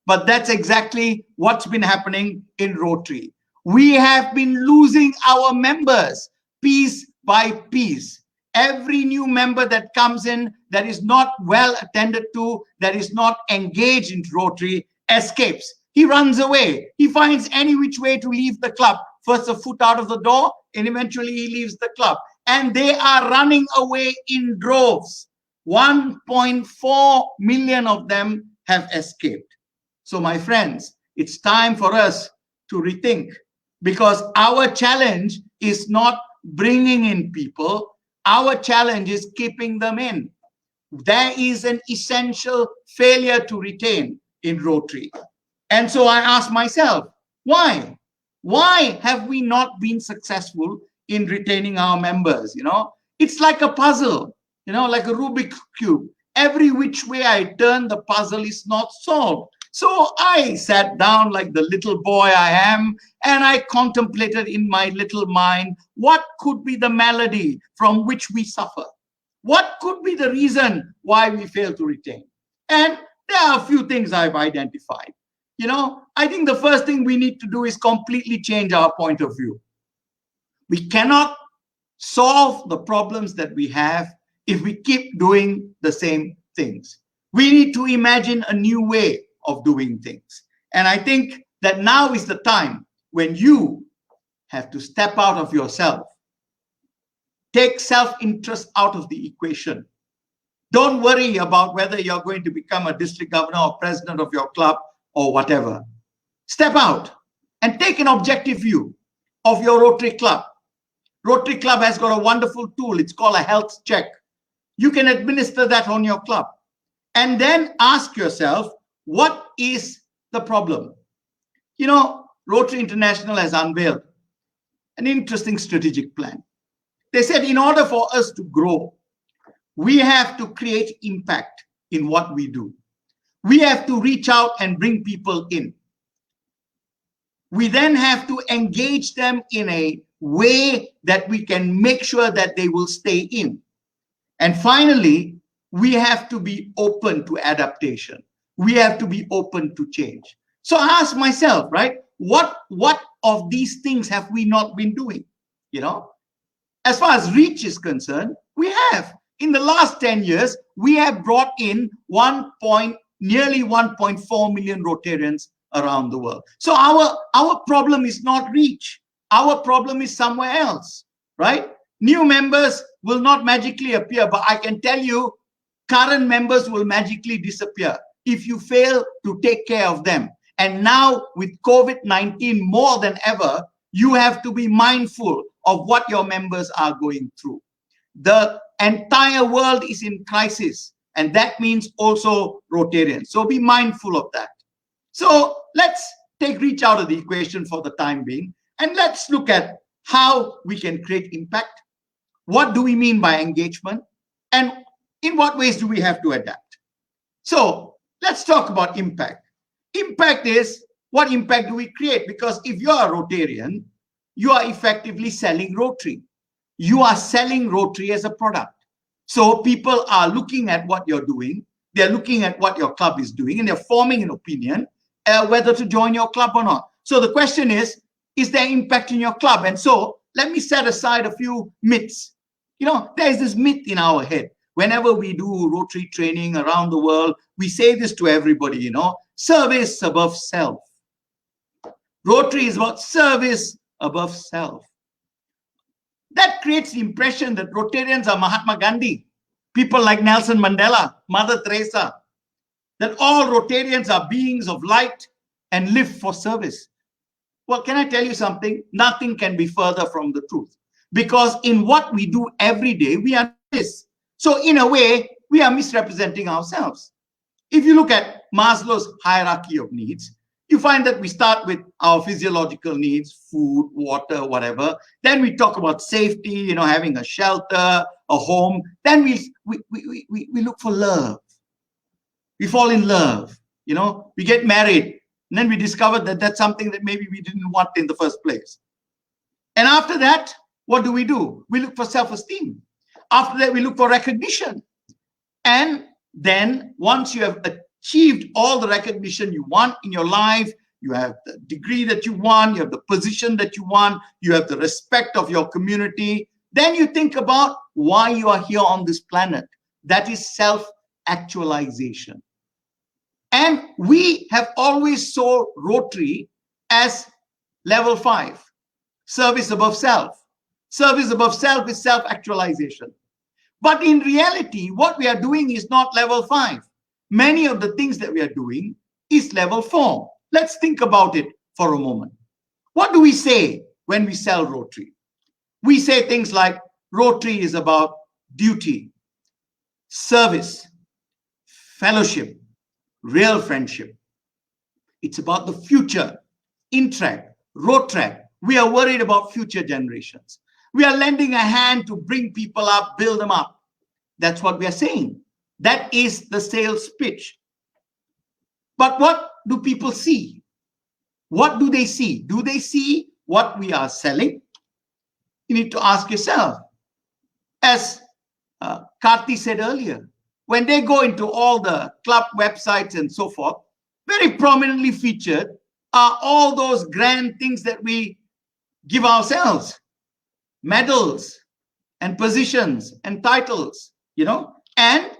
But that's exactly what's been happening in Rotary. We have been losing our members piece by piece. Every new member that comes in that is not well attended to, that is not engaged in Rotary, escapes. He runs away. He finds any which way to leave the club. First a foot out of the door, and eventually he leaves the club. And they are running away in droves. 1.4 million of them have escaped. So my friends, it's time for us to rethink, because our challenge is not bringing in people. Our challenge is keeping them in. There is an essential failure to retain in Rotary. And so I ask myself, why? Why have we not been successful in retaining our members? You know, it's like a puzzle, you know, like a Rubik's Cube. Every which way I turn, the puzzle is not solved. So I sat down like the little boy I am, and I contemplated in my little mind, what could be the malady from which we suffer? What could be the reason why we fail to retain? And there are a few things I've identified. You know, I think the first thing we need to do is completely change our point of view. We cannot solve the problems that we have if we keep doing the same things. We need to imagine a new way of doing things. And I think that now is the time when you have to step out of yourself. Take self-interest out of the equation. Don't worry about whether you're going to become a district governor or president of your club or whatever. Step out and take an objective view of your Rotary Club. Rotary Club has got a wonderful tool. It's called a health check. You can administer that on your club. And then ask yourself, what is the problem? You know, Rotary International has unveiled an interesting strategic plan. They said in order for us to grow, we have to create impact in what we do. We have to reach out and bring people in. We then have to engage them in a way that we can make sure that they will stay in. And finally, we have to be open to adaptation. We have to be open to change. So I ask myself, right, what of these things have we not been doing? You know, as far as reach is concerned, we have. In the last 10 years, we have brought in nearly 1.4 million Rotarians around the world. So our problem is not reach. Our problem is somewhere else, right? New members will not magically appear, but I can tell you, current members will magically disappear if you fail to take care of them. And now with COVID-19 more than ever, you have to be mindful of what your members are going through. The entire world is in crisis, and that means also Rotarians. So be mindful of that. So let's take reach out of the equation for the time being, and let's look at how we can create impact. What do we mean by engagement? And in what ways do we have to adapt? So let's talk about impact. Impact is, what impact do we create? Because if you're a Rotarian, you are effectively selling Rotary. You are selling Rotary as a product. So people are looking at what you're doing. They're looking at what your club is doing, and they're forming an opinion whether to join your club or not. So the question is there impact in your club? And so let me set aside a few myths. You know, there is this myth in our head. Whenever we do Rotary training around the world, we say this to everybody, you know, service above self. Rotary is about service above self. That creates the impression that Rotarians are Mahatma Gandhi, people like Nelson Mandela, Mother Teresa, that all Rotarians are beings of light and live for service. Well, can I tell you something? Nothing can be further from the truth. Because in what we do every day, we are this. So in a way, we are misrepresenting ourselves. If you look at Maslow's hierarchy of needs, you find that we start with our physiological needs, food, water, whatever. Then we talk about safety, you know, having a shelter, a home. Then we look for love. We fall in love, you know, we get married. And then we discover that that's something that maybe we didn't want in the first place. And after that, what do? We look for self-esteem. After that, we look for recognition. And then once you have achieved all the recognition you want in your life, you have the degree that you want, you have the position that you want, you have the respect of your community, then you think about why you are here on this planet. That is self-actualization. And we have always saw Rotary as level 5, service above self. Service above self is self-actualization. But in reality, what we are doing is not level 5. Many of the things that we are doing is level 4. Let's think about it for a moment. What do we say when we sell Rotary? We say things like Rotary is about duty, service, fellowship, real friendship. It's about the future, Intract, Rotract. We are worried about future generations. We are lending a hand to bring people up, build them up. That's what we are saying. That is the sales pitch. But what do people see? What do they see? Do they see what we are selling? You need to ask yourself. As Karthi said earlier, when they go into all the club websites and so forth, very prominently featured are all those grand things that we give ourselves. Medals and positions and titles, and